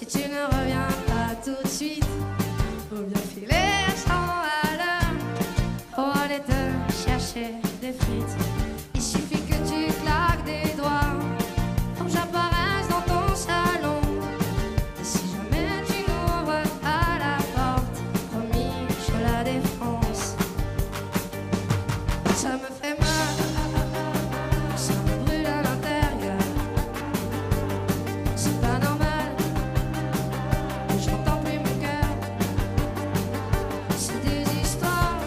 Si tu ne reviens pas tout de suite, faut bien filer à 100 à l'heure pour aller te chercher des frites. Il suffit que tu claques des doigts pour que j'apparaisse dans ton salon. Et si jamais tu n'ouvres pas la porte, promis, je la défonce. Ça me fait mal, ça me brûle à l'intérieur. C'est pas normal, j'entends plus mon cœur. C'est des histoires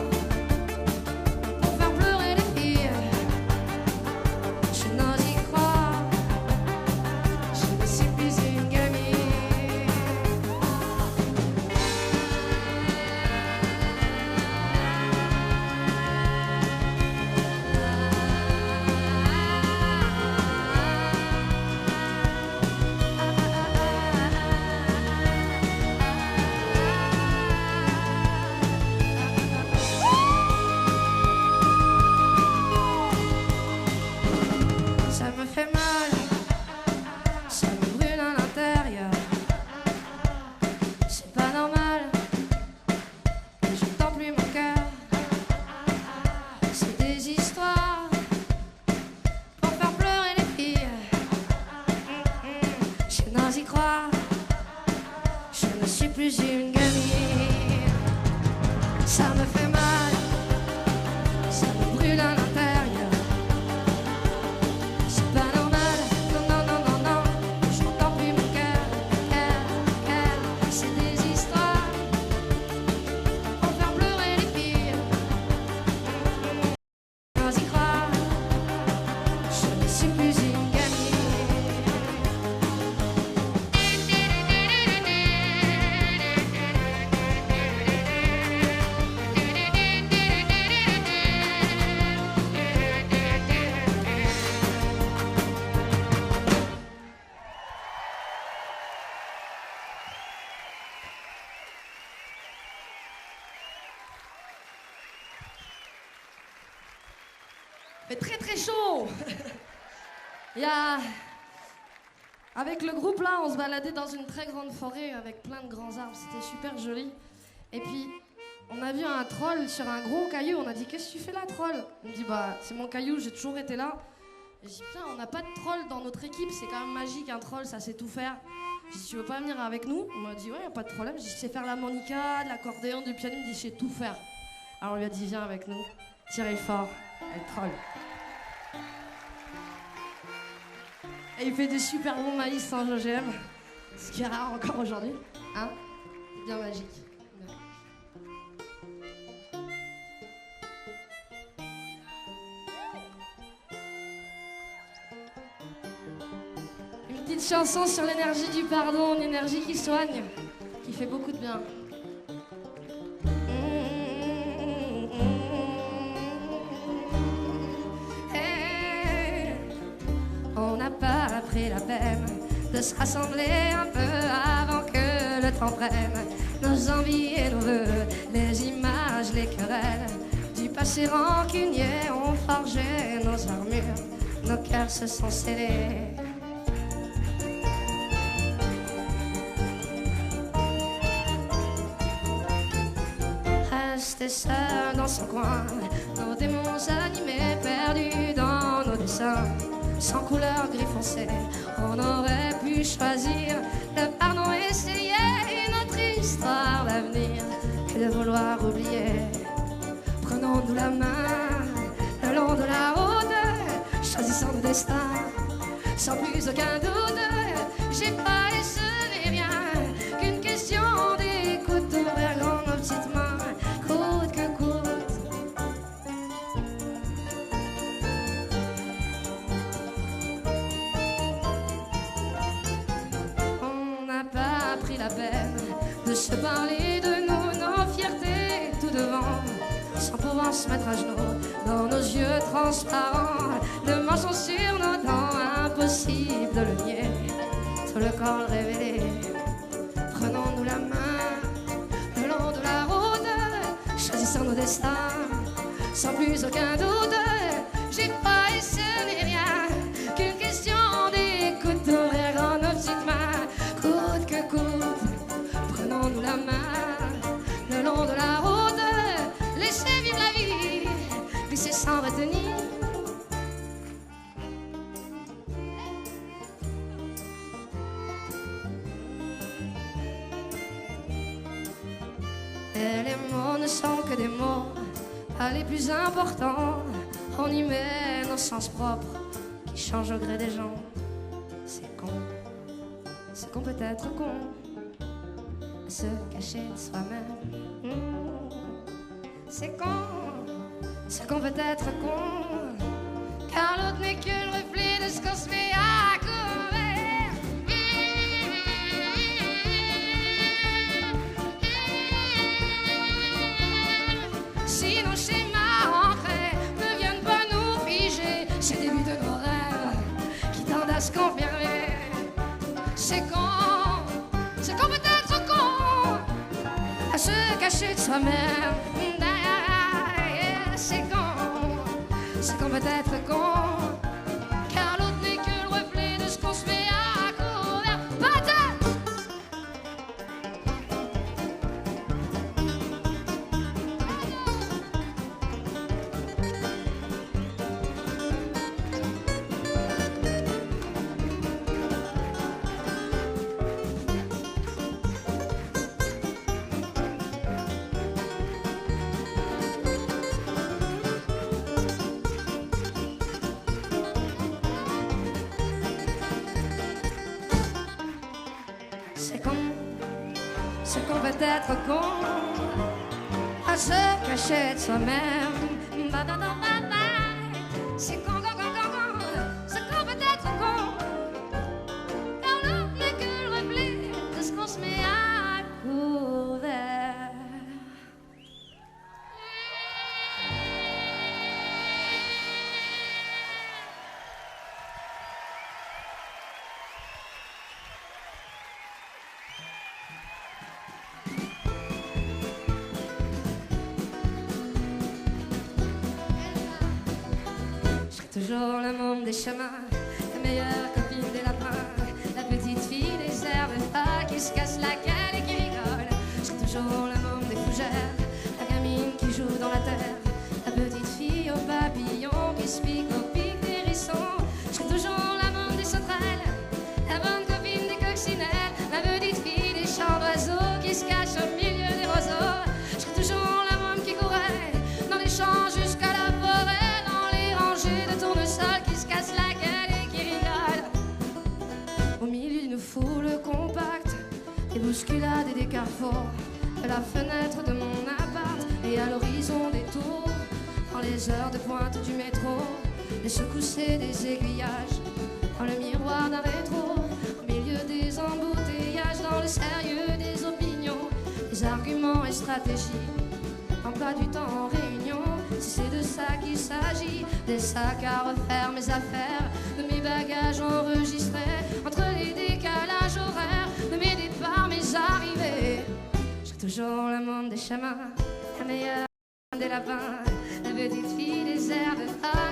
pour faire pleurer les filles. Je n'ose y croire, je ne suis plus une gamine. Ça me fait mal, ça me brûle à l'intérieur. C'est pas normal, j'entends plus mon cœur. C'est des histoires pour faire pleurer les filles. Je n'ose y croire, je ne suis plus une gamine. Ça me fait mal, ça me brûle à l'intérieur. C'est pas normal, non, non, non, non, non, j'entends plus mon cœur, c'est des histoires pour faire pleurer les filles. J'ose y croire, je ne suis plus une gamine. fait très très chaud. Avec le groupe là, on se baladait dans une très grande forêt avec plein de grands arbres, c'était super joli. Et puis on a vu un troll sur un gros caillou, on a dit qu'est-ce que tu fais là troll? Il me dit bah c'est mon caillou, j'ai toujours été là. Et j'ai dit putain on n'a pas de troll dans notre équipe, c'est quand même magique un troll, ça sait tout faire. J'ai dit tu veux pas venir avec nous? On m'a dit ouais y a pas de problème, j'ai dit je sais faire l'harmonica, de l'accordéon, du piano, il me dit je sais tout faire. Alors on lui a dit viens avec nous, tirez fort, elle troll. Et il fait de super bons maïs sans OGM, ce qui est rare encore aujourd'hui, hein? C'est bien magique. Une petite chanson sur l'énergie du pardon, une énergie qui soigne, qui fait beaucoup de bien. On n'a pas pris la peine de se rassembler un peu avant que le temps prenne nos envies et nos vœux, les images, les querelles du passé rancunier ont forgé nos armures, nos cœurs se sont scellés. Resté seul dans son coin, nos démons animés, perdus dans nos dessins. Sans couleur gris foncé, on aurait pu choisir le pardon et ses liés, notre histoire d'avenir, que de vouloir oublier. Prenons-nous la main le long de la route, choisissons nos destins, sans plus aucun doute. J'ai pas et ce n'est rien qu'une question d'écoute, ouvrir grand nos petites mains, coûte que coûte. Pris la peine de se parler de nous, nos fiertés tout devant, sans pouvoir se mettre à genoux dans nos yeux transparents, le mensonge sur nos dents, impossible de le nier, tout le corps révélé. Prenons-nous la main le long de la route, choisissons nos destins, sans plus aucun doute. J'ai pas et ce n'est rien qu'une question d'écoute, ouvrir grand nos petites mains, coûte que coûte. Et les mots ne sont que des mots, pas les plus importants. On y met nos sens propres qui changent au gré des gens. C'est qu'on peut être con, se cacher de soi-même. C'est qu'on peut être con, car l'autre n'est que le reflet de ce qu'on se fait à couvert. Si nos schémas ancrés ne viennent pas nous figer, ces débuts de nos rêves qui tendent à se confirmer. C'est qu'on peut être con, à se cacher de soi-même. C'est qu'on peut être con, car l'autre n'est que le reflet de ce qu'on se fait à couvert. Patate! C'est qu'on peut être con, à se cacher de soi-même. C'est qu'on peut être con, car l'autre n'est que le reflet de ce qu'on se met à couvert. Toujours le monde des chemins, la meilleure copine des lapins, la petite fille des herbes qui se casse la gueule et qui rigole. C'est toujours le monde des fougères, la gamine qui joue dans la terre, la petite fille aux papillons qui se pique au pic des hérissons. C'est toujours la monde des sauterelles, la bonne copine des coccinelles, la petite fille des champs d'oiseaux qui se cache au milieu des roseaux. C'est toujours la monde qui courait dans les champs jusqu'à la forêt, de tournesol qui se casse la gueule et qui rigole. Au milieu d'une foule compacte, des bousculades et des carrefours, de la fenêtre de mon appart et à l'horizon des tours, dans les heures de pointe du métro, les secousses et des aiguillages, dans le miroir d'un rétro, au milieu des embouteillages, dans le sérieux des opinions, des arguments et stratégies, emploi du temps en réunion. Si c'est de ça qu'il s'agit, des sacs à refaire, mes affaires, de mes bagages enregistrés, entre les décalages horaires, de mes départs, mes arrivées. J'ai toujours le monde des chemins, la meilleure des lapins, la petite fille des herbes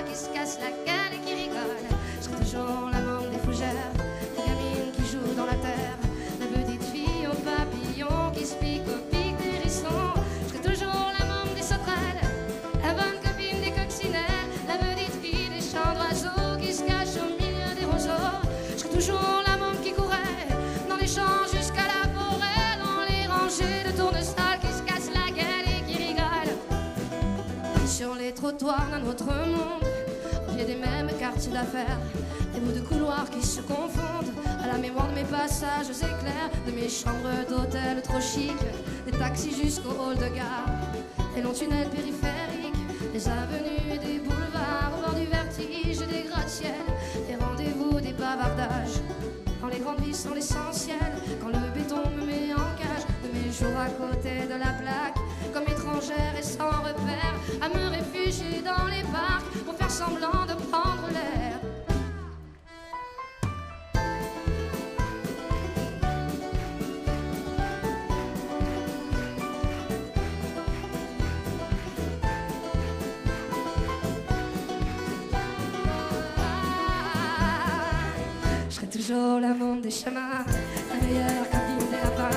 qui se casse la gueule et qui rigole. J'ai toujours la monde des fougères, la gamine qui joue dans la terre, la petite fille aux papillons qui se pique au pic des hérissons. J'ai toujours la monde des sauterelles, la bonne copine des coccinelles, la petite fille des champs d'oiseaux qui se cache au milieu des roseaux. Je serai toujours la môme qui courait dans les champs jusqu'à la forêt, dans les rangées de tournesols qui se cassent la gueule et qui rigolent. Et sur les trottoirs d'un autre monde, au pied des mêmes quartiers d'affaires, des bouts de couloirs qui se confondent à la mémoire de mes passages éclairs, de mes chambres d'hôtel trop chic, des taxis jusqu'au hall de gare, des longs tunnels périphériques, des avenues et des boulevards, au bord du vertige et des gratte-ciel, des rendez-vous, des bavardages. Quand les grandes vies sont l'essentiel, quand le béton me met en cage, de mes jours à côté de la plaque, comme étrangère et sans repère, à me réfugier dans les parcs pour faire semblant de prendre l'air. Toujours la monde des chemins, la meilleure copine des lapins,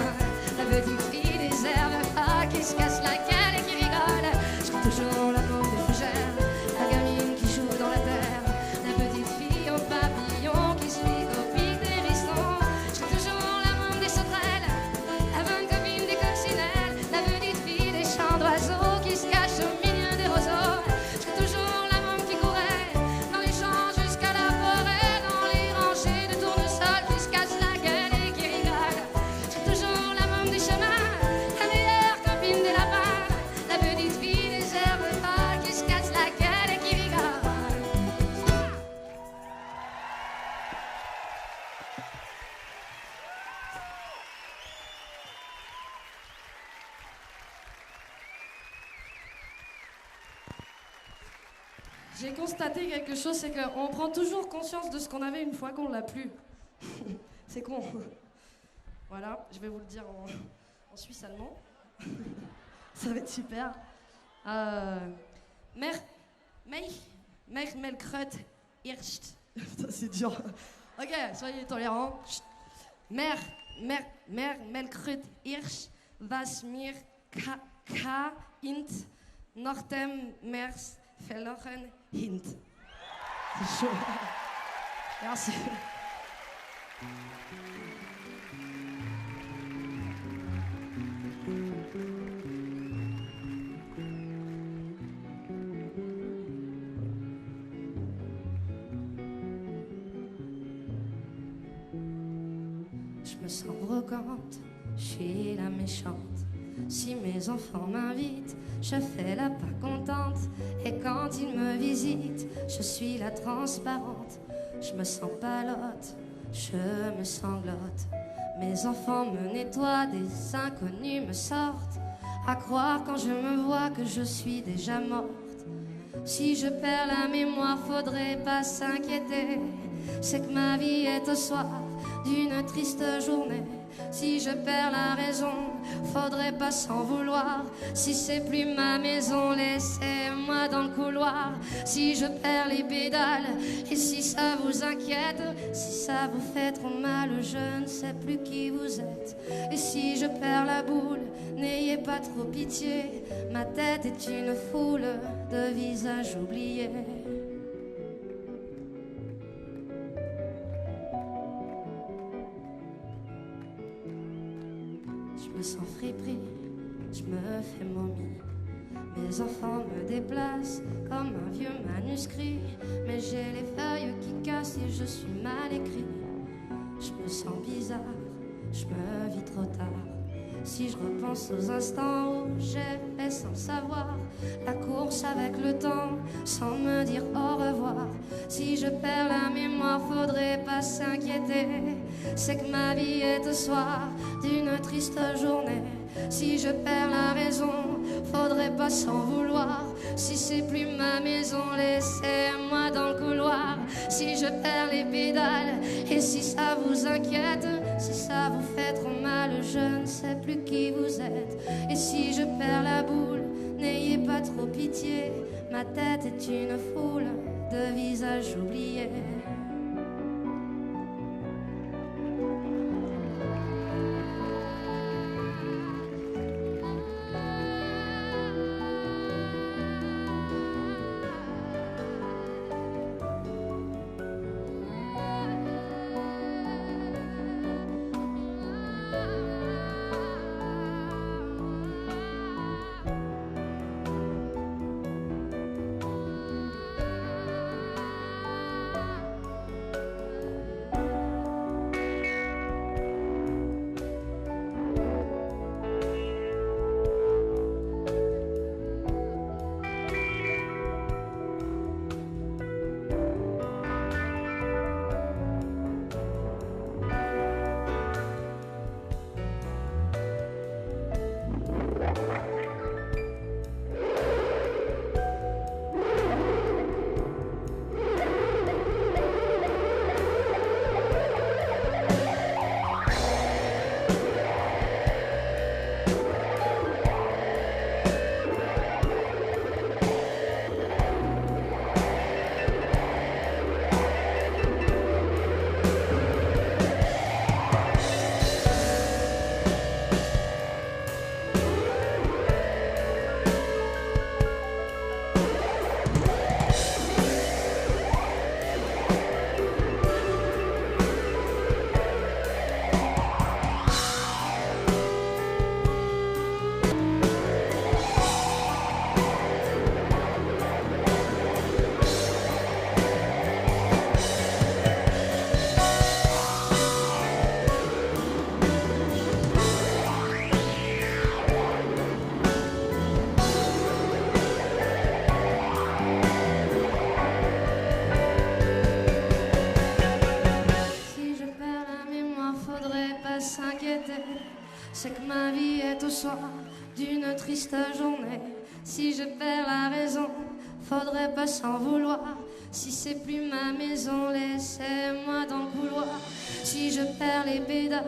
la petite fille des herbes qui se casse la gueule et qui rigole. Je serai toujours la monde des fougères, la gamine qui joue dans la terre, la petite fille aux papillons qui se pique au pic des hérissons. Je serai toujours la monde des sauterelles, la bonne copine des coccinelles, la petite fille J'ai constaté quelque chose, c'est qu'on prend toujours conscience de ce qu'on avait une fois qu'on l'a plus. C'est con. Voilà, je vais vous le dire en suisse allemand. Ça va être super. Melkrut Irst. Putain, c'est dur. Ok, soyez tolérants. Melkrut Irst, was mir int Nortem Mers verloren hint. C'est chaud. Merci. Je me sens brocante, je suis la méchante. Si mes enfants m'invitent, je fais la pas contente. Et quand ils me visitent, je suis la transparente. Je me sens palote, je me sanglote. Mes enfants me nettoient, des inconnus me sortent. À croire quand je me vois que je suis déjà morte. Si je perds la mémoire, faudrait pas s'inquiéter. C'est que ma vie est au soir d'une triste journée. Si je perds la raison, faudrait pas s'en vouloir. Si c'est plus ma maison, laissez-moi dans le couloir. Si je perds les pédales, et si ça vous inquiète, si ça vous fait trop mal, je ne sais plus qui vous êtes. Et si je perds la boule, n'ayez pas trop pitié. Ma tête est une foule de visages oubliés. Je me sens friperie, je me fais momie. Mes enfants me déplacent comme un vieux manuscrit. Mais j'ai les feuilles qui cassent et je suis mal écrit. Je me sens bizarre, je me vis trop tard. Si je repense aux instants où j'ai fait sans savoir la course avec le temps, sans me dire au revoir. Si je perds la mémoire, faudrait pas s'inquiéter. C'est que ma vie est au soir d'une triste journée. Si je perds la raison, faudrait pas s'en vouloir. Si c'est plus ma maison, laissez-moi dans le couloir. Si je perds les pédales, et si ça vous inquiète, si ça vous fait trop mal, je ne sais plus qui vous êtes. Et si je perds la boule, n'ayez pas trop pitié. Ma tête est une foule de visages oubliés. C'est que ma vie est au soir d'une triste journée. Si je perds la raison, faudrait pas s'en vouloir. Si c'est plus ma maison, laissez-moi dans le couloir. Si je perds les pédales,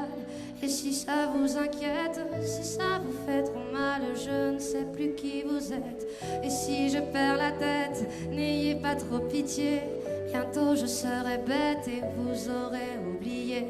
et si ça vous inquiète, si ça vous fait trop mal, je ne sais plus qui vous êtes. Et si je perds la tête, n'ayez pas trop pitié, bientôt je serai bête et vous aurez oublié.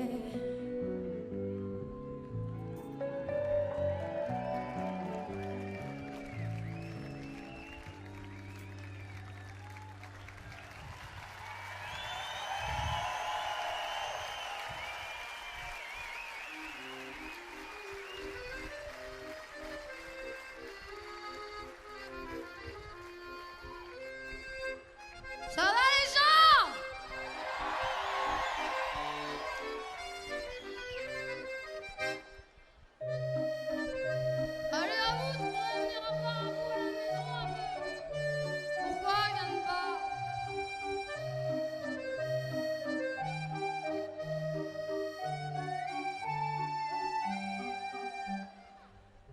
Ça va les gens? Allez à vous, je pourrais venir avoir un coup à la maison un peu. Pourquoi ils viennent pas?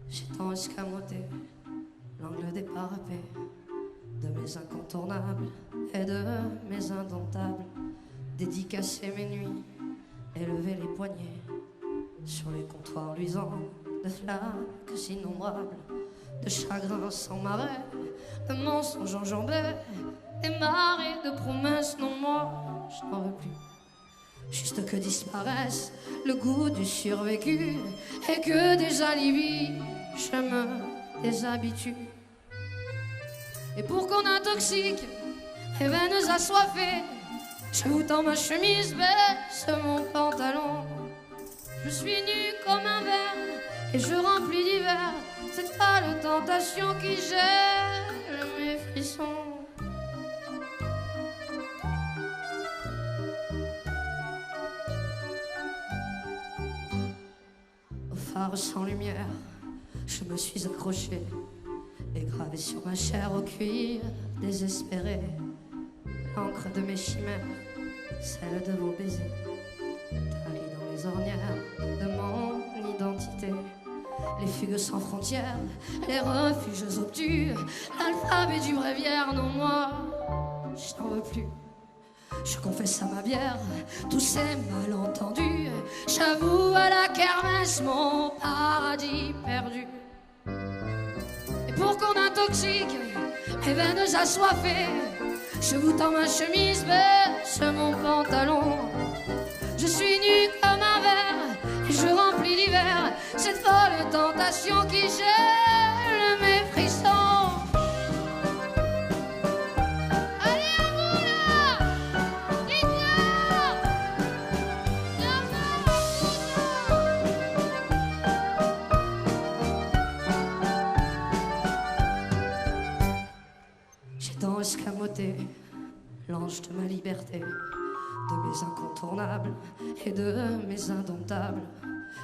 J'ai tant escamoté l'angle des parapets de mes incontournables et de mes indomptables, dédicacer mes nuits, élever les poignets sur les comptoirs luisants de flaques innombrables, de chagrins sans marais, de mensonges enjambés, des marées de promesses. Non, moi, je n'en veux plus. Juste que disparaisse le goût du survécu et que des alibis, je me déshabitue. Et pour qu'on intoxique les veines assoiffées, je vous tends ma chemise, baisse mon pantalon. Je suis nue comme un verre et je remplis d'hiver cette pâle tentation qui gèle mes frissons. Au phare sans lumière, je me suis accroché et gravé sur ma chair au cuir désespéré l'encre de mes chimères, celle de vos baisers, tarie dans les ornières de mon identité. Les fugues sans frontières, les refuges obtus, l'alphabet du bréviaire. Non, moi, je n'en veux plus. Je confesse à ma bière tous ces malentendus. J'avoue à la kermesse mon paradis perdu. Et pour qu'on intoxique mes veines assoiffées, je vous tends ma chemise, baisse mon pantalon. Je suis nue comme un verre et je remplis l'hiver cette folle tentation qui gèle mes frissons. Allez à vous là, dites-le, j'ai tant escamoté l'ange de ma liberté, de mes incontournables et de mes indomptables,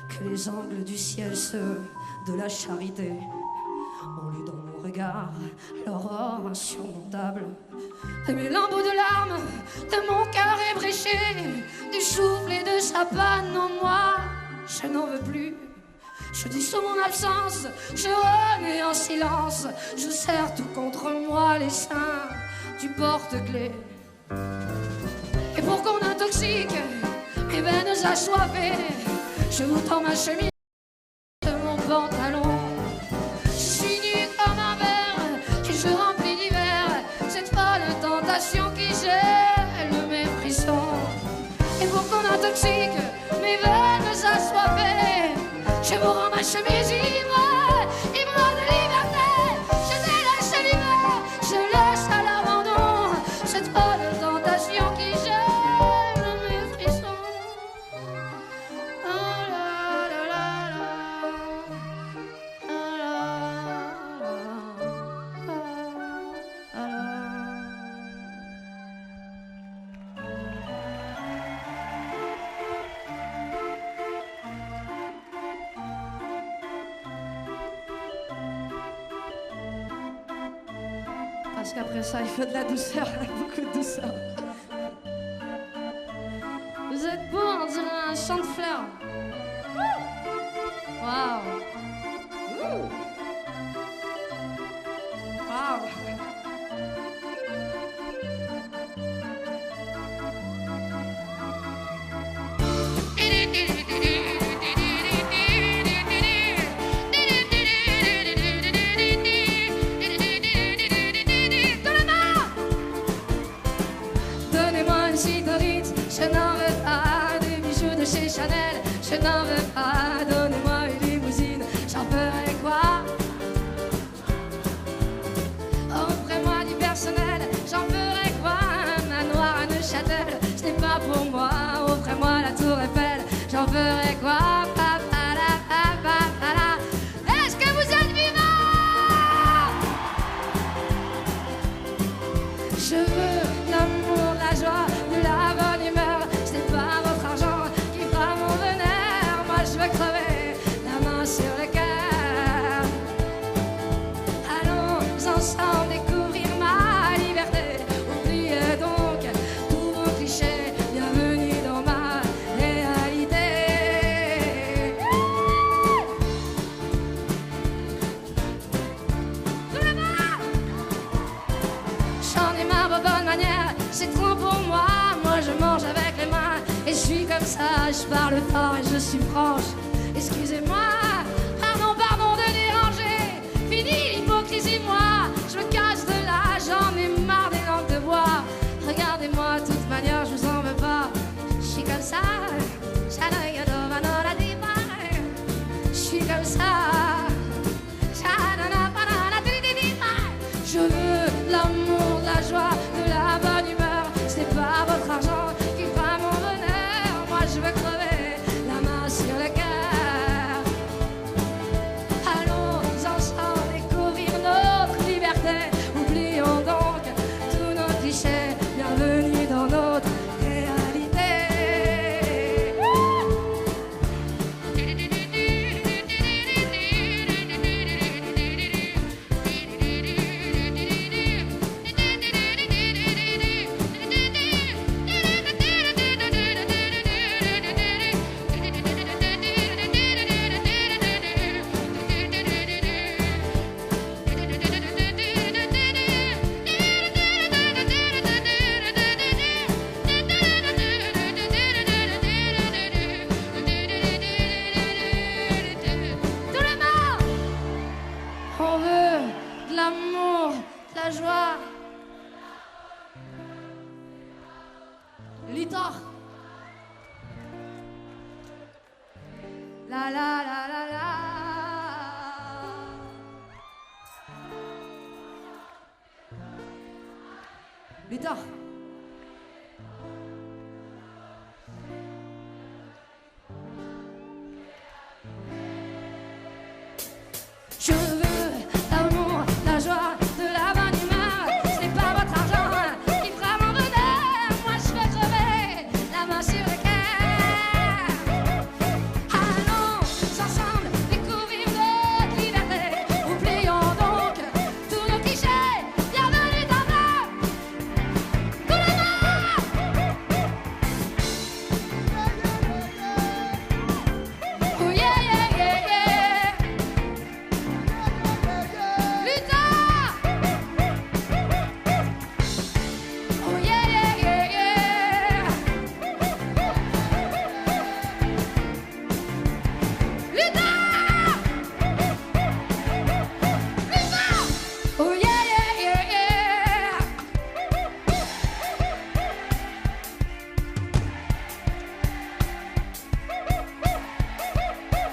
que les angles du ciel, ceux de la charité, ont lu dans mon regard l'aurore insurmontable. De mes lambeaux de larmes, de mon cœur ébréché, du souffle et de sa panne. Non, moi, je n'en veux plus. Je dissous mon absence, je renais en silence, je serre tout contre moi les seins du porte-clés. Et pour qu'on intoxique mes veines assoiffées, je vous tends ma chemise de mon pantalon. Je suis nue comme un verre et je remplis d'hiver cette folle tentation qui gèle mes frissons. Et pour qu'on intoxique mes veines assoiffées, je vous rends ma chemise ivre, ivre de liberté. Je délaisse l'hiver, je laisse à l'abandon cette folle tentation qui gèle mes frissons. Oh là là là là, oh là là là. Parce qu'après ça, il faut de la douceur, beaucoup de douceur. Vous êtes beau, on dirait un champ de fleurs. Waouh! Waouh! c'est trop pour moi. Moi je mange avec les mains et je suis comme ça. Je parle fort et je suis franche. Excusez-moi, pardon, pardon de déranger. Fini l'hypocrisie, moi, je me casse de là. J'en ai marre des langues de bois. Regardez-moi, de toute manière, je vous en veux pas. Je suis comme ça. Je suis comme ça. Je veux l'amour, la joie, de la bonne humeur. C'est pas votre argent qui fera mon bonheur. Moi je veux crever la main sur le cœur. Allons ensemble découvrir notre liberté. Oublions donc tous nos clichés. Bienvenue dans notre réalité. On veut de l'amour, de la joie. Lita. La la la la la. Lita. Je veux l'amour, la joie, de la bonne humeur. Ce n'est pas votre argent qui fera mon bonheur. Moi je veux crever la main sur le cœur. Allons ensemble découvrir notre liberté. Oublions donc tous nos clichés. Bienvenue dans notre oh yeah yeah yeah yeah. Lita. Oh yeah yeah yeah yeah. Lita. Lita. Oh yeah yeah yeah yeah.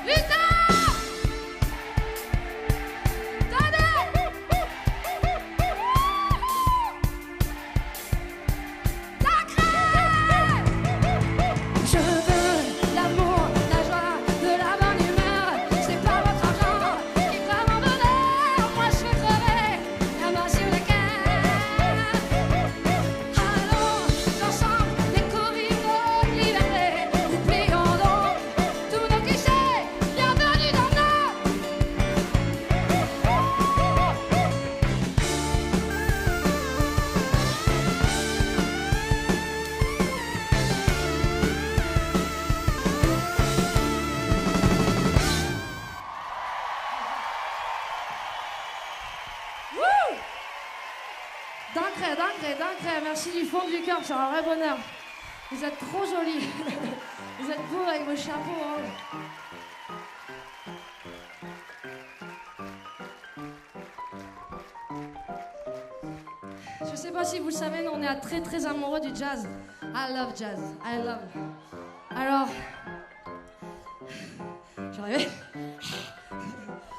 Lita. Je veux l'amour, la joie, de la bonne humeur. C'est pas votre argent qui fera mon bonheur. Moi je veux crever la main sur le cœur. Allons ensemble découvrir notre liberté. Oublions donc tous nos clichés. Bienvenue dans notre Dancré, merci du fond du cœur, c'est un vrai bonheur. Vous êtes trop jolis. Vous êtes beaux avec vos chapeaux. Hein. Je sais pas si vous le savez, mais on est très très amoureux du jazz. I love jazz, I love. Alors, j'arrive.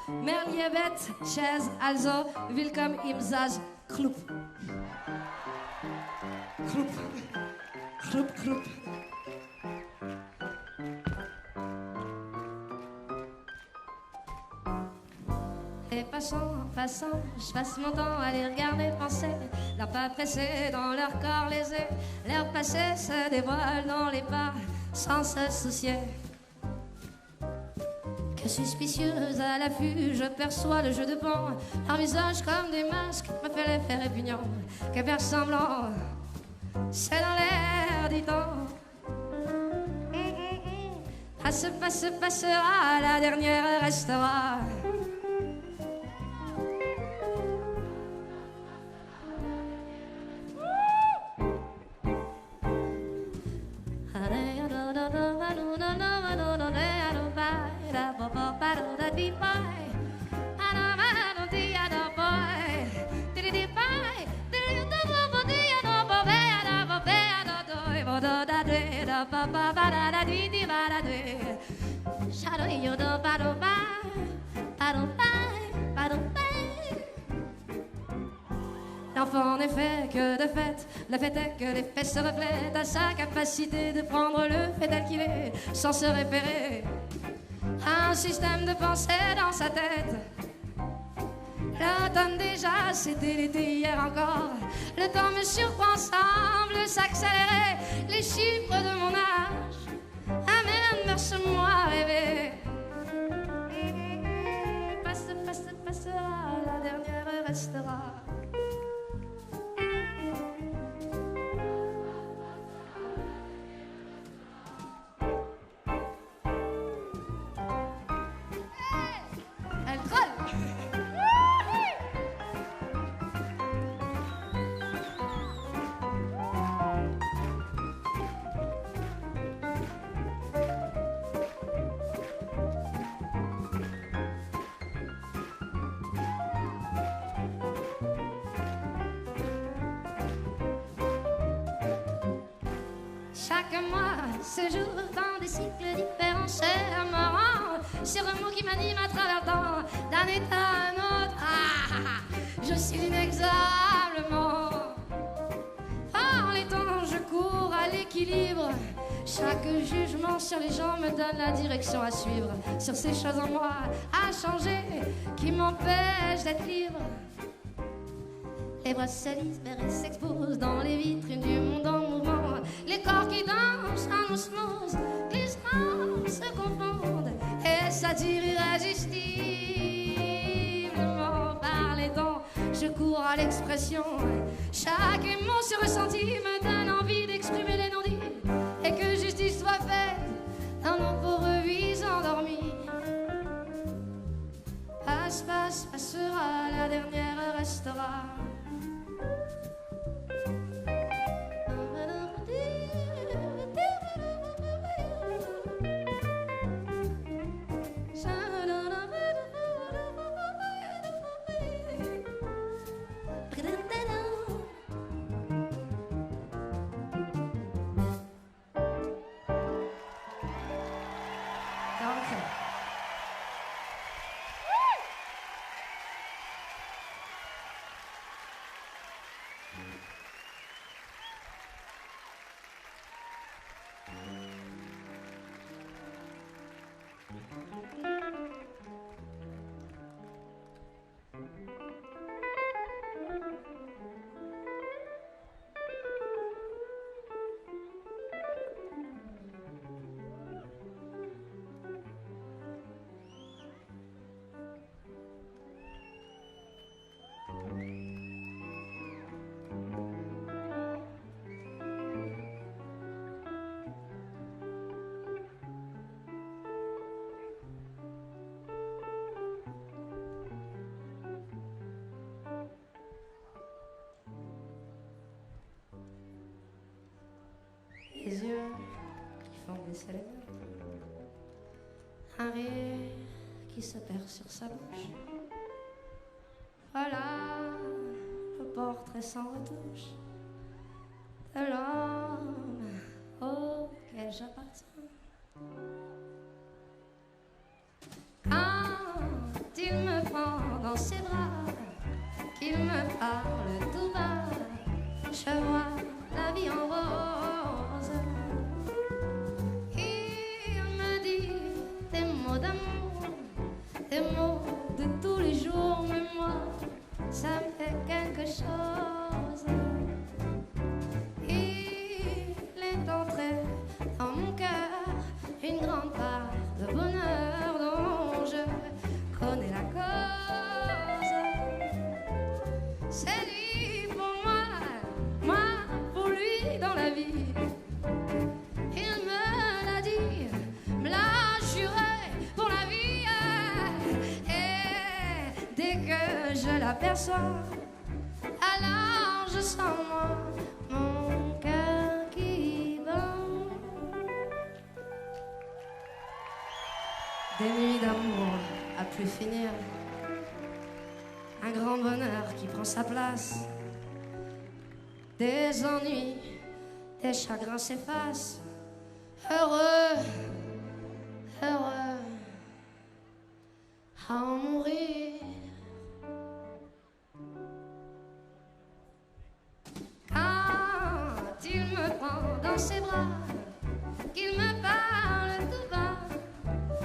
Mer liebet, Jazz, also, willkommen im Jazz Club. Club. Club, club. Et passant, je passe mon temps à les regarder penser. Leurs pas pressés dans leur corps lésé. Leur passé se dévoile dans les pas sans se soucier. Que suspicieuse à l'affût, je perçois le jeu de pan. Leur visage comme des masques me fait l'effet répugnant. Que faire semblant, c'est dans l'air du temps. Passera, la dernière restera. ba ba ba da da di di ba da di. Shadow yo do ba do ba ba do ba ba do ba. L'enfant n'est fait que de fait, le fait est que les faits se reflètent à sa capacité de prendre le fait tel qu'il est, sans se référer à un système de pensée dans sa tête. L'automne déjà, c'était l'été hier encore. Le temps me surprend, semble s'accélérer. Les chiffres de mon âge amènent verse-moi rêver. Passe, passe, passera, la dernière restera. Chaque mois se joue dans des cycles différents. C'est marrant, ces remous qui m'animent à travers le temps, d'un état à un autre. Je suis inexorablement. Par les temps, je cours à l'équilibre. Chaque jugement sur les gens me donne la direction à suivre. Sur ces choses en moi à changer qui m'empêchent d'être libre. Les bras se libèrent et s'exposent dans les vitrines du monde en mouvement. Les corps qui dansent en osmose, glissement se confondent et s'attirent irrésistiblement. Par les temps, je cours à l'expression. Chaque émotion ressentie me donne envie d'exprimer les non-dits et que justice soit faite dans nos pauvres vies endormies. Passe, passe, passera, la dernière restera. Les yeux qui font baisser les mains, un rire qui se perd sur sa bouche. Voilà le portrait sans retouche de l'homme auquel j'appartiens. Quand il me prend dans ses bras, qu'il me parle tout bas, je vois la vie en rose. Il me dit des mots d'amour, des mots de tous les jours, mais moi, ça me fait quelque chose. Il est entré dans mon cœur une grande part de bonheur dont je connais la cause. C'est lui pour moi, moi pour lui dans la vie. Il me l'a dit, me l'a juré pour la vie. Et dès que je l'aperçois, alors je sens moi mon cœur qui bat. Des nuits d'amour à plus finir, un grand bonheur qui prend sa place. Des ennuis, des chagrins s'effacent, heureux, heureux à en mourir. Quand il me prend dans ses bras, qu'il me parle tout bas,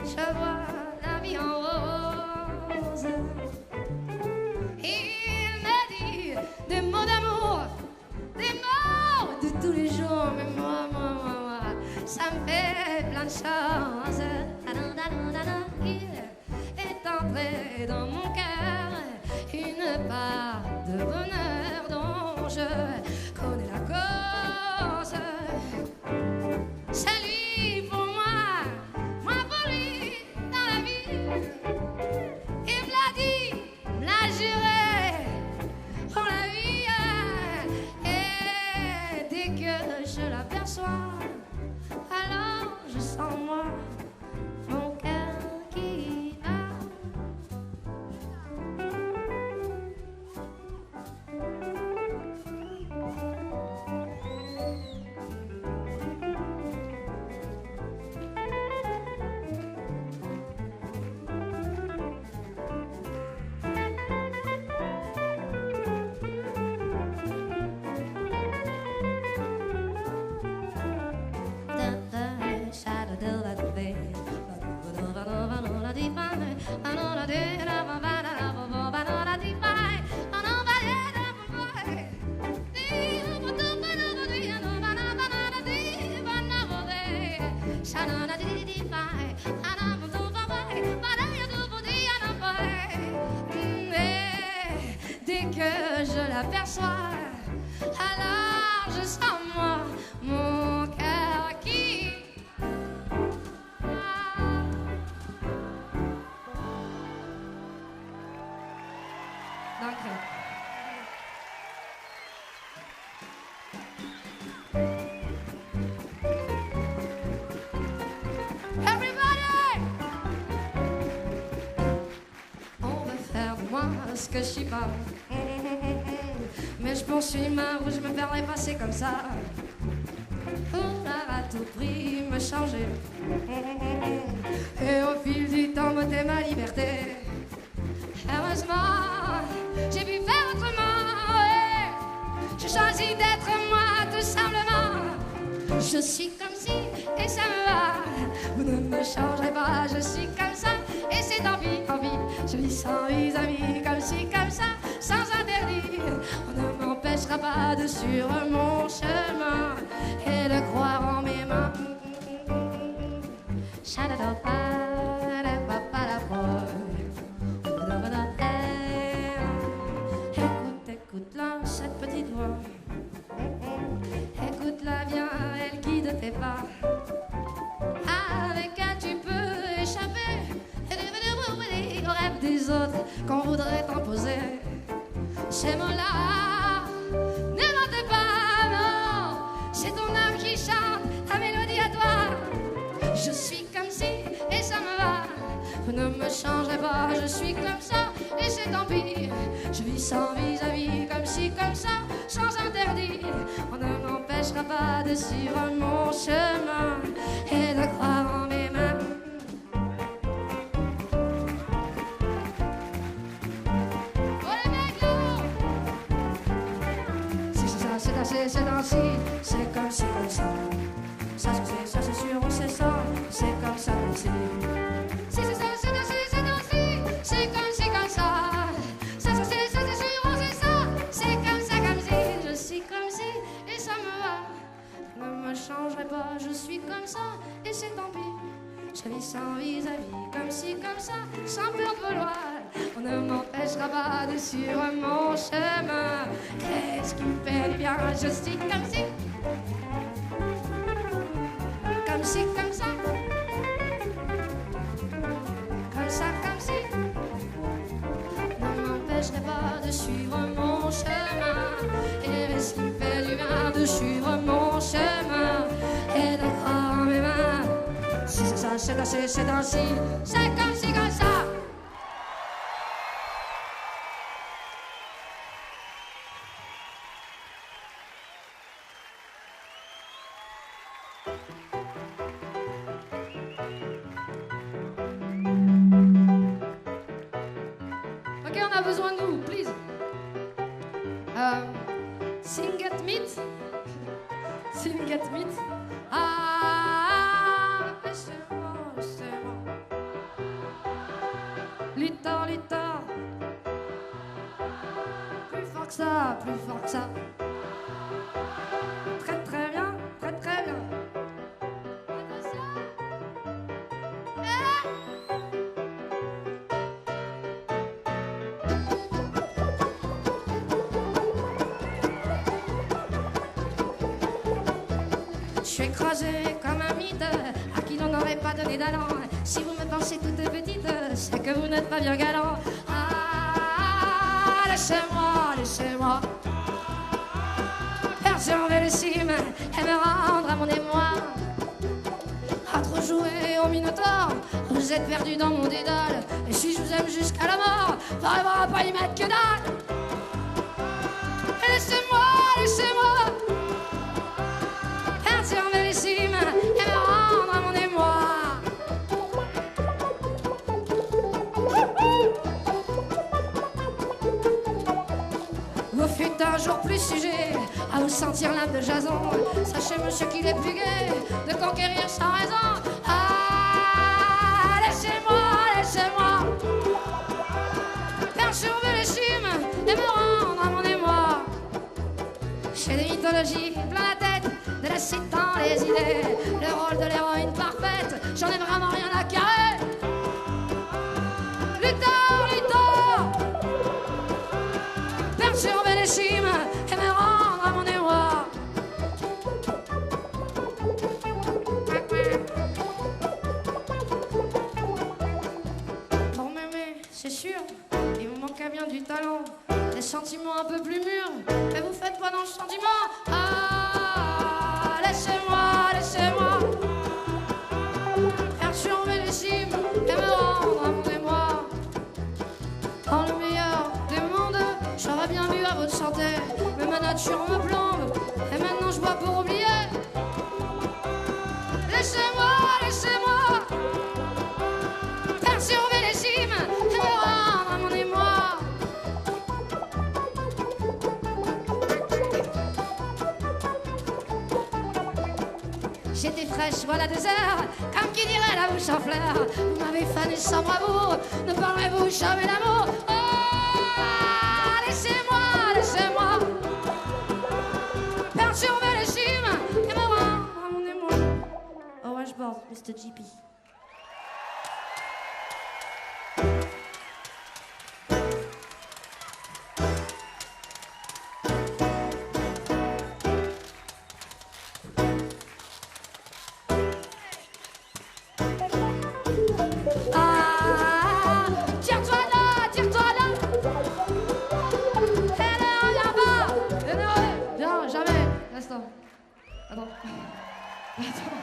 je vois la vie en rose. Il me dit des mots d'amour, des mots de tous les jours, mais moi, ça me fait plein de choses. Il est entré dans mon cœur une part de bonheur dont je connais la cause. C'est lui pour moi pour lui dans la vie. Il me l'a dit, me l'a juré pour la vie. Et dès que je l'aperçois, alors je sens moi mon cœur qui bat. Dès que je l'aperçois, alors je sens moi mon cœur qui Danke. Everybody! On va faire de moi ce que je suis pas. Mais je poursuis ma route, je me perdrai pas, c'est comme ça. Vouloir à tout prix me changer. Et au fil du temps, m'ôter ma liberté. Heureusement, j'ai pu faire autrement. Ouais. J'ai choisi d'être moi, tout simplement. Je suis comme si, et ça me va. Vous ne me changerez pas, je suis comme ça. Et c'est tant pis, tant pis. Je vis sans vis-à-vis, comme ci, comme ça, sans interdit. On ne m'empêchera pas de suivre mon chemin et de croire en mes mains. Écoute, écoute-la, cette petite voix. Écoute-la bien, elle guide tes pas. Avec elle tu peux échapper au rêve des autres qu'on voudrait t'imposer. Ces mots-là, n'inventez pas, non. C'est ton âme qui chante ta mélodie à toi. Je suis comme si, et ça me va. Vous ne me changerez pas, je suis comme ça, et c'est tant pis. Je vis sans vis-à-vis, comme ci, comme ça, sans interdit. On ne m'empêchera pas de suivre mon chemin et de croire en mes mains. C'est ainsi, c'est comme ci, comme ça. Ça c'est sûr, on sait ça. C'est comme ça, comme ci. Si c'est ça, c'est ainsi, c'est comme ci, comme ça. Ça c'est sûr, on sait ça. C'est comme ça, comme ci. Je suis comme ci, et ça me va. Ne me changerai pas, je suis comme ça, et c'est tant pis. Je vis sans vis-à-vis, comme ci, comme ça, sans peur de vouloir. On ne m'empêchera pas de suivre mon chemin. Qu'est-ce qui me fait du bien? Je suis comme ci, comme ci, comme ça, comme ça, comme ci. Ne m'empêcherai pas de suivre mon chemin. Et qu'est-ce qui me fait du bien de suivre mon chemin et de croire en mes mains? Si c'est ça, c'est ainsi, c'est ainsi, c'est comme ci, comme ça. a besoin de vous, please. Sing at meet. Sing at meet. Ah, laissez-moi, laissez-moi. Luthor, Luthor. Plus fort que ça, plus fort que ça. Très très bien, très très bien. Je suis écrasé comme un mythe à qui l'on n'aurait pas donné d'allant. Si vous me pensez toute petite, c'est que vous n'êtes pas bien galant. Ah, laissez-moi, laissez-moi perturber les cimes et me rendre à mon émoi. À trop jouer au Minotaure, vous êtes perdu dans mon dédale. Et si je vous aime jusqu'à la mort, t'arriveras à pas y mettre que dalle. Et laissez-moi, laissez-moi perturber les cimes et me rendre à mon émoi. Vous fûtes un jour plus sujet à vous sentir l'âme de Jason. Sachez, monsieur, qu'il est plus gai de conquérir sans raison. Ah, laissez-moi, laissez-moi perturber les cimes et me rendre à mon émoi. J'ai des mythologies plein la tête, de la cite dans les idées. Le rôle de l'héroïne parfaite, j'en ai vraiment rien à carrer. Luthor, Luthor, perturber les cimes et me rendre à mon émoi. Pour m'aimer, c'est sûr, il vous manquait bien du talent, des sentiments un peu plus mûrs, mais vous faites pas dans le sentiment. Ah, laissez-moi, laissez-moi perturber les cimes et me rendre à mon émoi. Dans le meilleur des mondes, j'aurais bien bu à votre santé, mais ma nature me plombe et maintenant je bois pour oublier. Laissez-moi, laissez-moi perturber les cimes et me rendre à mon émoi. J'étais fraîche, voilà 2 heures, comme qui dirait la bouche en fleurs. Vous m'avez fané sans bravoure, ne parlerez-vous jamais d'amour? Oh, laissez-moi, laissez-moi perturber les cimes et me rendre à mon émoi. Oh, washboard, Mr. JP. Ah, tire-toi là, tire-toi là. Elle ne revient pas, elle ne revient jamais. L'instant. Attends. Attends.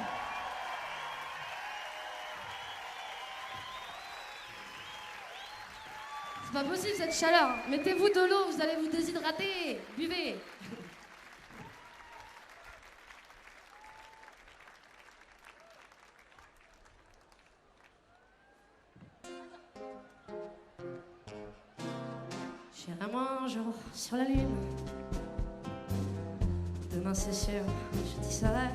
C'est pas possible cette chaleur. Mettez-vous de l'eau, vous allez vous déshydrater. Buvez. J'irai moi un jour sur la lune. Demain c'est sûr, je tisserai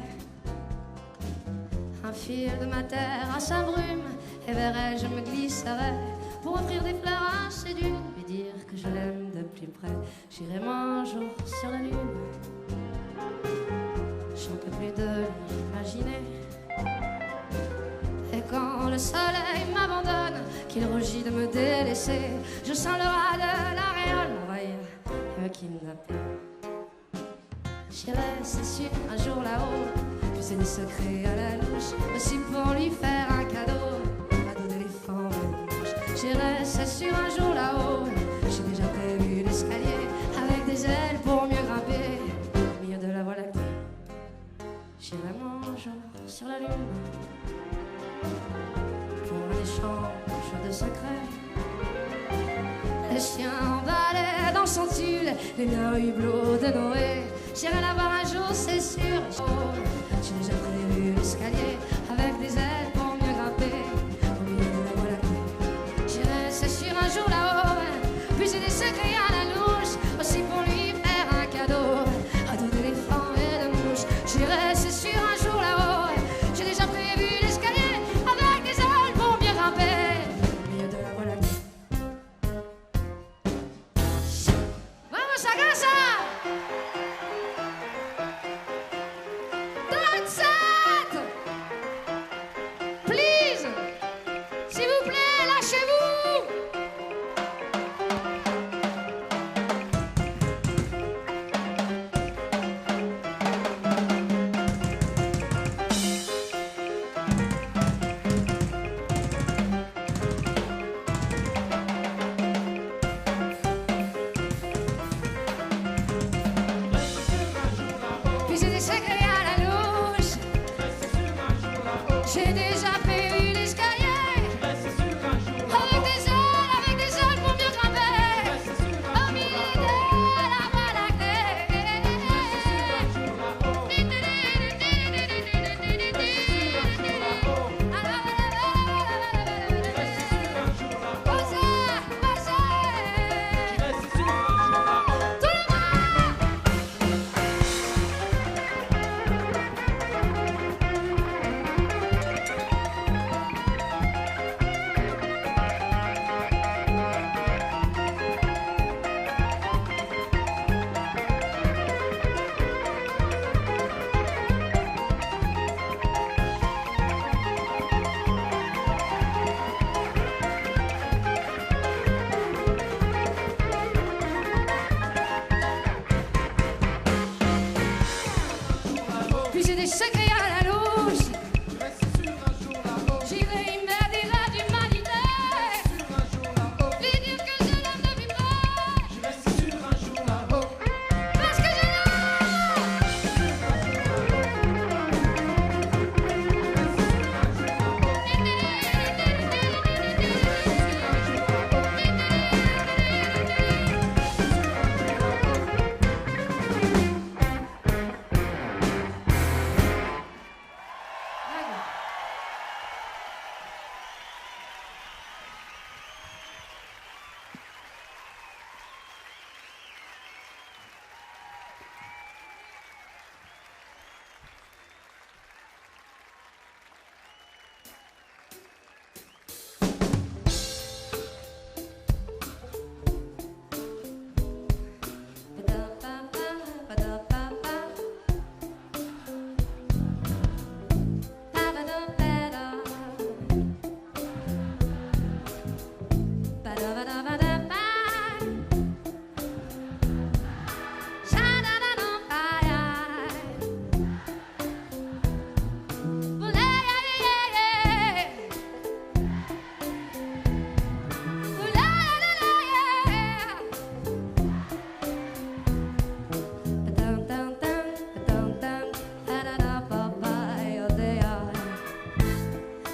un fil de ma terre à sa brume, et vers elle je me glisserai pour offrir des fleurs à ses dunes, lui dire que je l'aime de plus près. J'irai moi un jour sur la lune, j'en peux plus de l'imaginer. Et quand le soleil m'abandonne, qu'il rougit de me délaisser, je sens le ras de l'aréole m'envahir et me kidnapper. J'irai, c'est sûr, un jour là-haut, puiser des secrets à la louche, aussi pour lui faire un cadeau d'éléphant rouge. J'irai, c'est sûr, un jour là-haut, j'ai déjà prévu l'escalier avec des ailes pour mieux grimper au milieu de la voie lactée. J'irai moi un jour sur la lune pour un échange de secrets. Les chiens emballés dans son tulle, les miens hublots de Noé. J'irai la voir un jour, c'est sûr. J'ai déjà prévu l'escalier avec des ailes pour mieux grimper au milieu de la voie lactée. J'irai, c'est sûr, un jour là-haut, puis des secrets à la louche. Je reste sûr un jour là-haut. J'irai y mettre des rats d'humanité. Sûr un jour là-haut. Lui dire que je l'aime depuis peu. Je reste sûr un jour là-haut. Parce que je l'aime.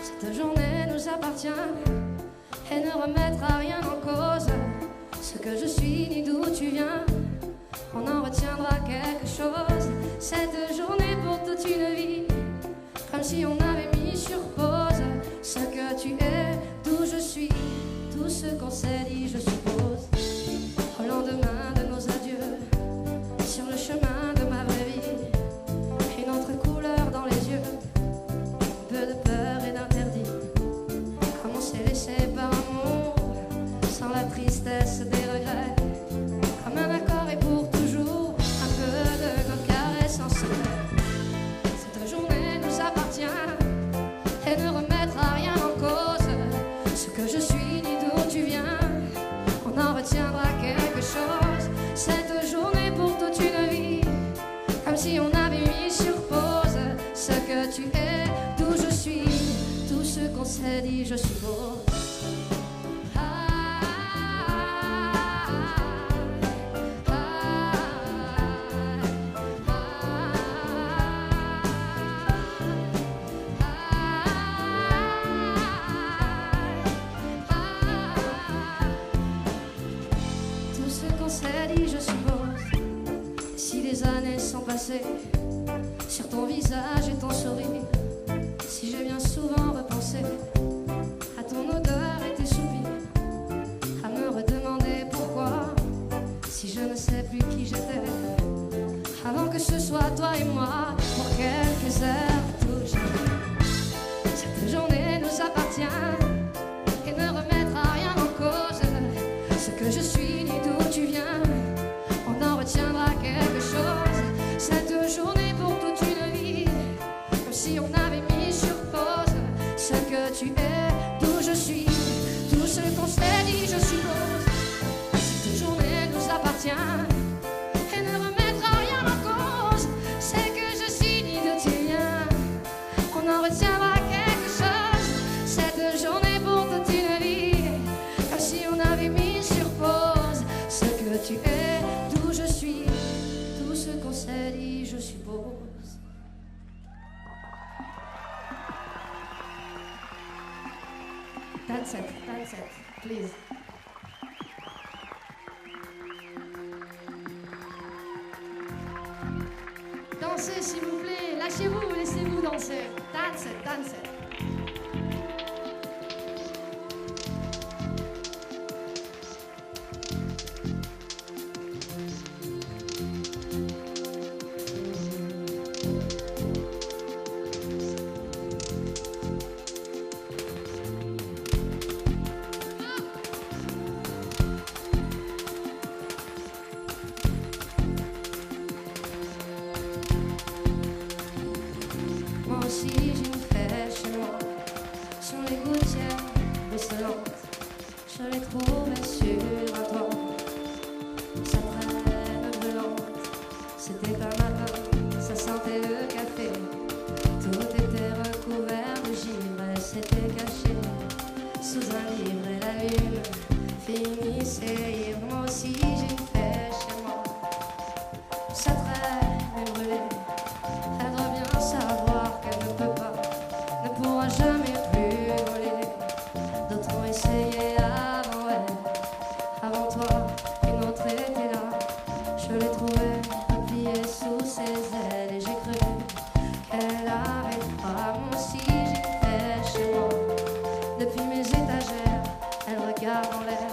Cette journée nous appartient et ne remettra rien en cause. Ce que je suis ni d'où tu viens, on en retiendra quelque chose. Cette journée pour toute une vie, comme si on avait mis sur pause ce que tu es, d'où je suis, tout ce qu'on s'est dit, je suppose. Au lendemain de nos adieux, sur le chemin de ma vraie vie, une autre couleur dans les yeux, un peu de peur et d'interdit. Comme on s'est laissé par amour, sans la tristesse des regrets, comme un accord et pour toujours, un peu de nos caresses en secret. Cette journée nous appartient et ne remettra rien en cause. Ce que je suis ni d'où tu viens, on en retiendra quelque chose. Cette journée pour toute une vie, comme si on avait mis sur pause ce que tu es, d'où je suis, tout ce qu'on s'est dit, je suppose. Tout ce qu'on s'est dit, je suppose. Si les années sont passées sur ton visage et ton sourire, si j'ai bien souvent repensé à ton odeur et tes soupirs, à me redemander pourquoi, si je ne sais plus qui j'étais, avant que ce soit toi et moi, pour quelques heures toujours. Cette journée nous appartient et ne remettra rien en cause. Ce que je suis ni d'où tu viens, on en retiendra quelque chose. Cette journée pour toute une vie, comme si on avait mis sur pause ce que tu es, d'où je suis, tout ce qu'on s'est dit, je suppose. Cette journée nous appartient et ne remettra rien en cause. C'est que je suis ni d'où tu viens, on en retiendra quelque chose. Cette journée pour toute une vie, comme si on avait mis sur pause ce que tu es, d'où je suis, tout ce qu'on s'est dit, je suppose. That's it, please. Dansez s'il vous plaît, lâchez-vous, laissez-vous danser. That's it. Moi aussi j'ai une flèche finissait. Moi aussi j'ai une flèche chez moi. Ça traîne et brûlée. Elle doit bien savoir qu'elle ne peut pas, ne pourra jamais plus voler. D'autres ont essayé avant elle, avant toi, une autre était là. Je l'ai trouvée repliée sous ses ailes et j'ai cru qu'elle arrivera. Moi aussi j'ai une flèche chez moi. Depuis mes étagères, elle regarde en l'air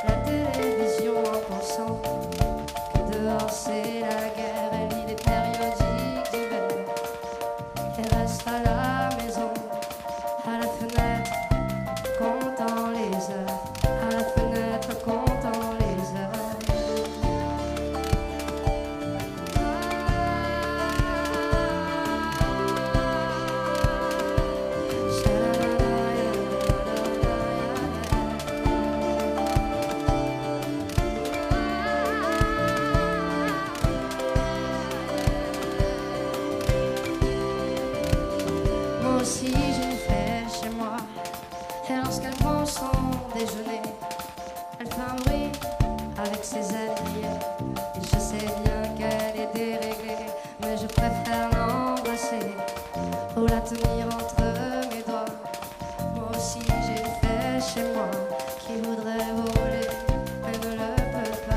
la télévision en pensant que dehors c'est la guerre. Elle lit des périodiques d'hiver et reste à la maison, à la fenêtre, comptant les heures, à la fenêtre, comptant les heures. Moi aussi j'ai une flèche chez moi. Et lorsqu'elle prend son déjeuner, elle fait un bruit avec ses ailes. Et je sais bien qu'elle est déréglée, mais je préfère l'embrasser ou la tenir entre mes doigts. Moi aussi j'ai une flèche chez moi qui voudrait voler, mais ne le peut pas.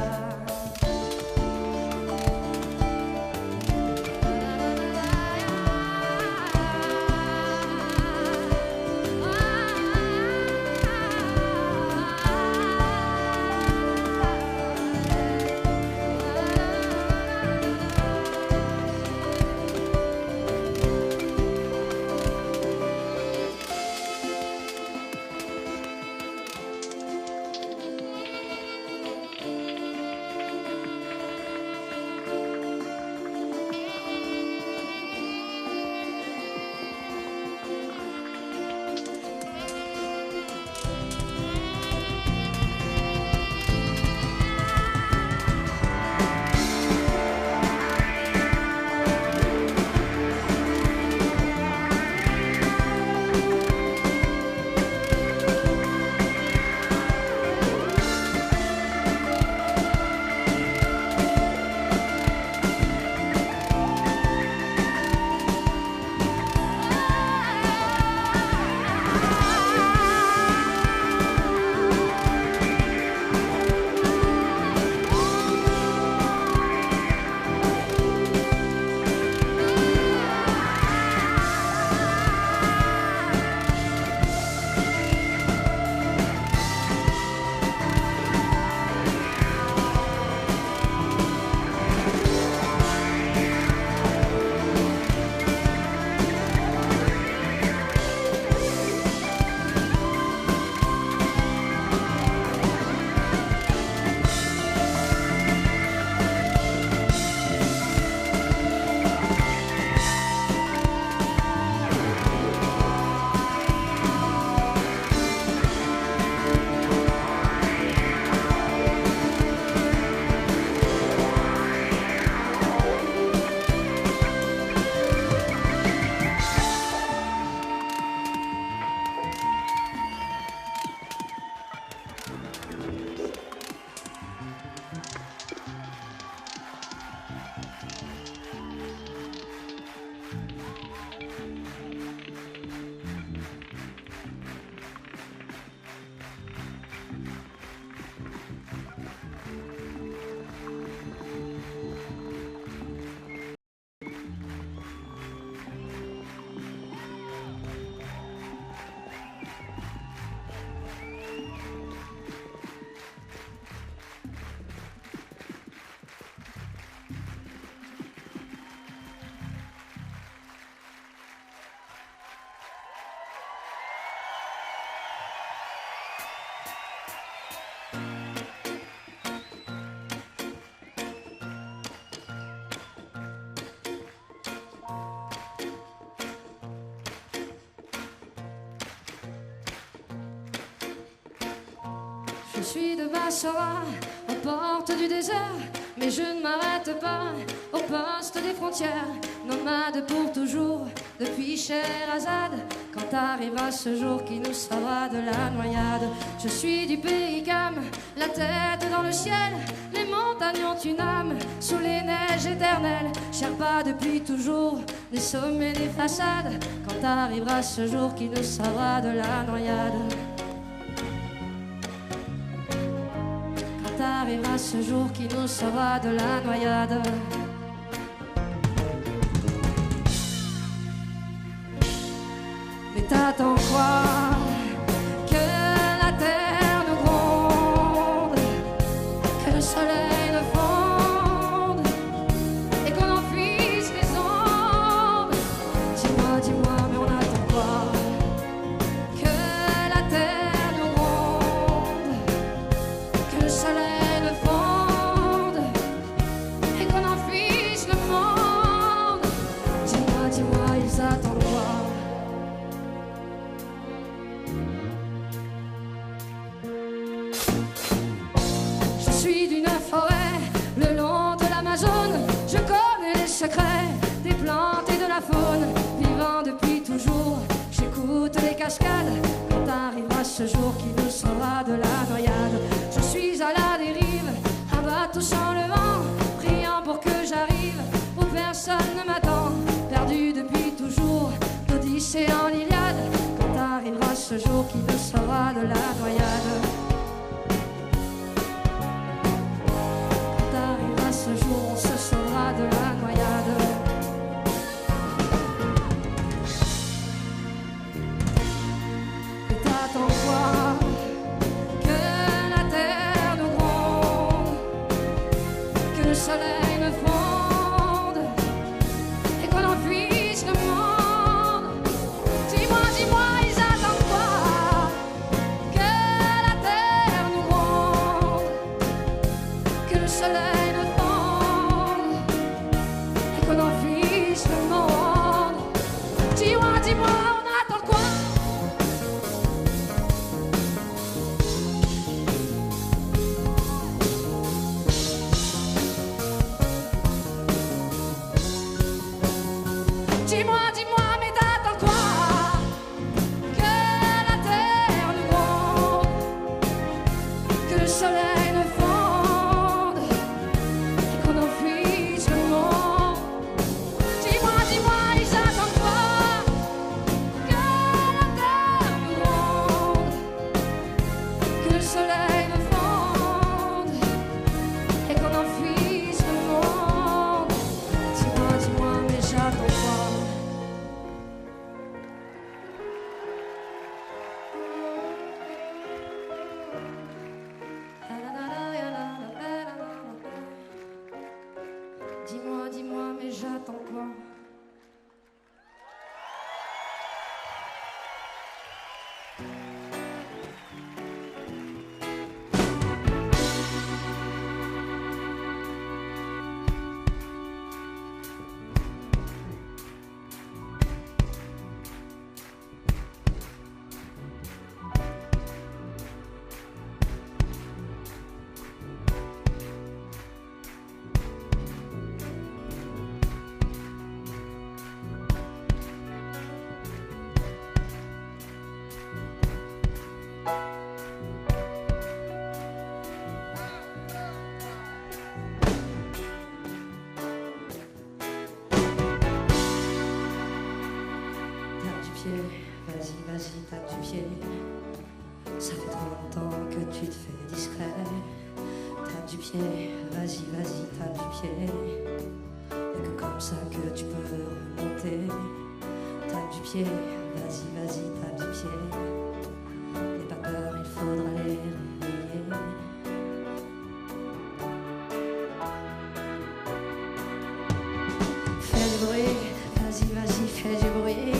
Je suis de Bassora, au portes du désert, mais je ne m'arrête pas au poste des frontières. Nomade pour toujours, depuis Scheherazade, quand arrivera ce jour qui nous sauvera de la noyade. Je suis du pays Cam, la tête dans le ciel, les montagnes ont une âme, sous les neiges éternelles. Sherpa depuis toujours, des sommets, des façades, quand arrivera ce jour qui nous sauvera de la noyade. Quand arrivera ce jour qui nous sauvera de la noyade. Mais t'attends quoi? Que la terre nous gronde, que le soleil ne fonde et qu'on en fiche les ondes. Dis-moi, dis-moi, mais on attend quoi? Que la terre nous gronde, que le soleil ne fonde et qu'on en fiche le monde. Dis-moi, dis-moi, ils attendent quoi? Je suis d'une forêt, le long de l'Amazone. Je connais les secrets des plantes et de la faune. Vivant depuis toujours, j'écoute les cascades. Quand arrivera ce jour qui nous sauvera de la noyade. Je suis à la dérive, un bateau sans le vent, priant pour que j'arrive où personne ne m'attend. Perdu depuis toujours, l'Odyssée en l'Iliade. Quand arrivera ce jour qui nous sauvera de la noyade. Ce jour, on se sauvera de la noyade. Et t'attends quoi? Que la terre nous gronde, que le soleil me fonde et qu'on en fiche le monde. Dis-moi, dis-moi, ils attendent quoi? Que la terre nous gronde, que le soleil me fonde, qu'on en fiche le monde. Dis-moi, dis-moi, on attend quoi? Dis-moi, dis-moi, mais t'attends quoi? Que la terre nous gronde, que le soleil ne fonde et qu'on en fiche le monde. Dis-moi, dis-moi, ils attendent quoi? Que la terre nous gronde, que le soleil ne fonde et qu'on en fiche le monde. Dis-moi, dis-moi, mais j'attends quoi? Dis-moi, dis-moi, mais j'attends quoi? Vas-y, vas-y, tape du pied. Ça fait trop longtemps que tu te fais discret. Tape du pied, vas-y, vas-y, tape du pied. Y'a que comme ça que tu peux remonter. Tape du pied, vas-y, vas-y, tape du pied. N'aie pas peur, il faudra les réveiller. Fais du bruit, vas-y, vas-y, fais du bruit.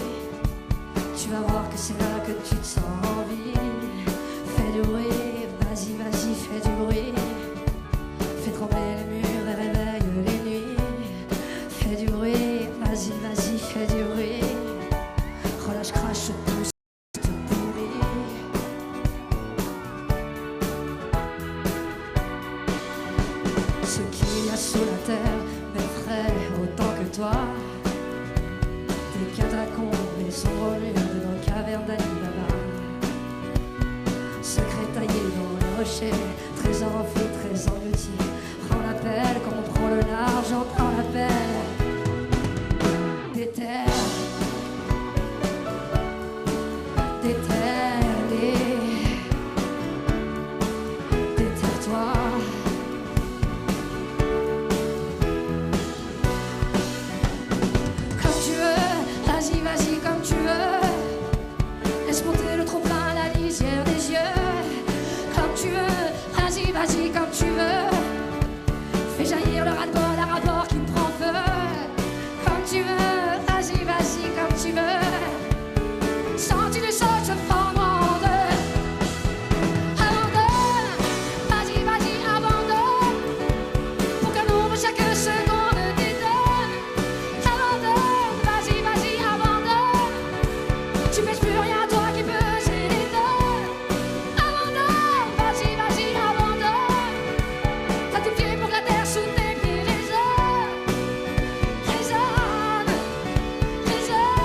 Tu vas voir que c'est là que tu te sens en vie. Fais du bruit, vas-y, vas-y, fais du bruit. Fais trembler les murs et réveille les nuits. Fais du bruit, vas-y, vas-y, fais du bruit. Relâche, crache tout ce qui te pourrit. Ce qu'il y a sous la terre m'effraie autant que toi. Des catacombes et sombres murs de nos cavernes d'Ali Baba. Secrets taillés dans les rochers, trésors enfouis, trésors engloutis. Prends l'appel comme on prend le large, on prend l'appel des terres. Déterre-toi. Comme tu veux, vas-y, vas-y comme tu veux. Laisse monter le trop-plein à la lisière des yeux. Comme tu veux, vas-y, vas-y comme tu veux. Fais jaillir le ras-le-bol, un rapport qui prend feu. Comme tu veux, vas-y, vas-y comme tu veux. Sens-tu les choses se fondre en deux? Abandonne, vas-y, vas-y, abandonne. Pour qu'un nombre chaque seconde t'étonne. Abandonne, vas-y, vas-y, abandonne. Tu pèses plus rien, toi qui pesais les tonnes. Abandonne, vas-y, vas-y, abandonne. T'as tes pieds pour la terre, sous tes pieds résonne. Résonne, résonne.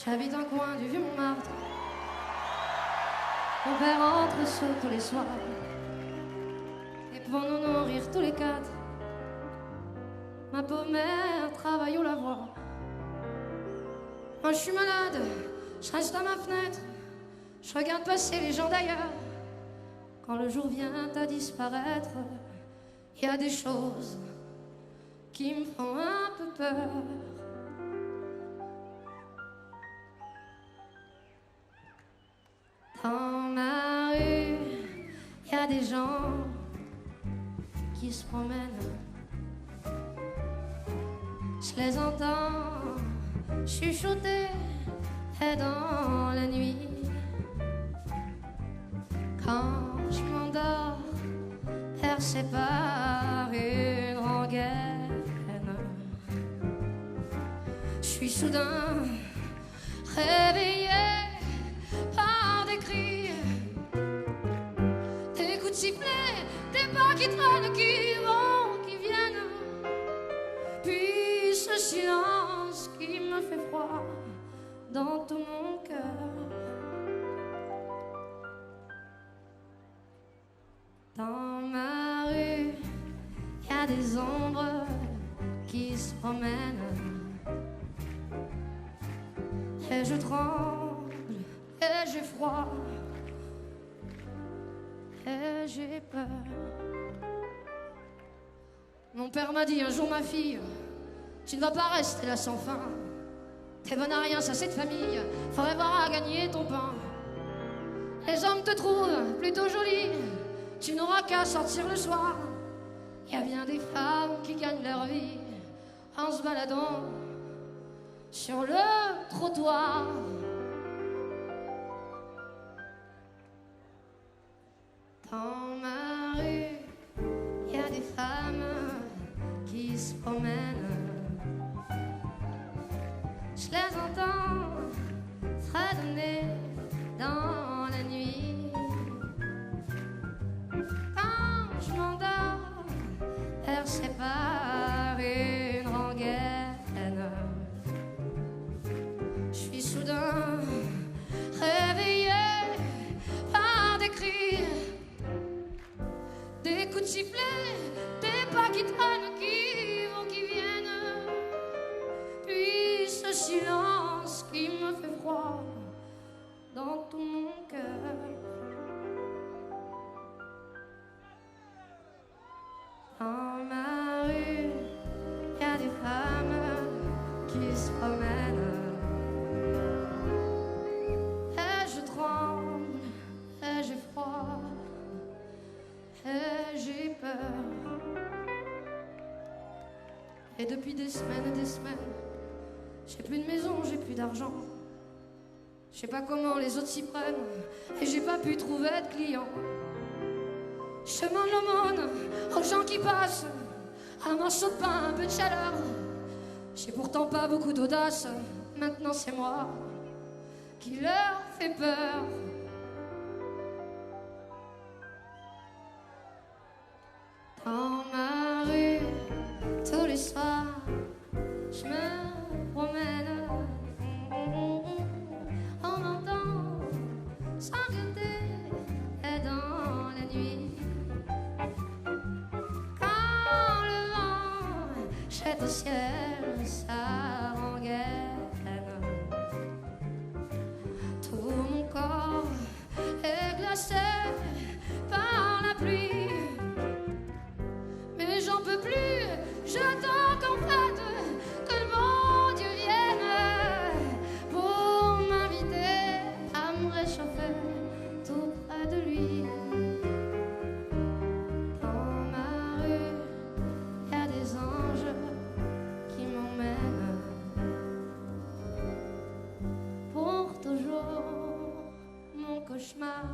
J'habite un coin du vieux Montmartre. Mon père entre sous tous les soirs. Et pour nous nourrir tous les quatre, ma pauvre mère travaille au lavoir. Moi je suis malade, je reste à ma fenêtre. Je regarde passer les gens d'ailleurs. Quand le jour vient à disparaître, il y a des choses qui me font un peu peur. Dans ma rue, il y a des gens qui se promènent. Je les entends chuchoter dans la nuit. Quand je m'endors, percé par une rengaine, je suis soudain réveillé par des cris, des coups de sifflet, des pas qui traînent, qui vont, qui viennent. Puis ce silence qui me fait froid dans tout mon cœur. Dans ma rue, il y a des ombres qui se promènent. Et je tremble, et j'ai froid, et j'ai peur. Mon père m'a dit un jour, ma fille, tu ne vas pas rester là sans fin. T'es bonne à rien, ça c'est de famille, faudrait voir à gagner ton pain. Les hommes te trouvent plutôt jolie, tu n'auras qu'à sortir le soir. Il y a bien des femmes qui gagnent leur vie en se baladant sur le trottoir. Dans ma rue, il y a des femmes qui se promènent. Je les entends fredonner dans la nuit. Quand je m'endors, percé par une rengaine, je suis soudain réveillé par des cris, des coups de sifflet, des pas qui traînent, qui vont, qui viennent, puis ce silence qui me fait froid dans tout mon cœur. Dans ma rue, il y a des femmes qui se promènent. Et je tremble, et j'ai froid, et j'ai peur. Et depuis des semaines, j'ai plus de maison, j'ai plus d'argent. Je sais pas comment les autres s'y prennent, et j'ai pas pu trouver de clients. Je demande l'aumône aux gens qui passent, un morceau de pain, un peu de chaleur. J'ai pourtant pas beaucoup d'audace, maintenant c'est moi qui leur fais peur. Dans ma rue, tous les soirs, je me promène. On entend sangloter et dans la nuit. Quand le vent jette au ciel sa rengaine, tout mon corps est glacé par la pluie. Mais j'en peux plus, j'attends qu'en fait que le bon Dieu vienne pour m'inviter à me réchauffer tout près de lui. Dans ma rue, il y a des anges qui m'emmènent pour toujours. Mon cauchemar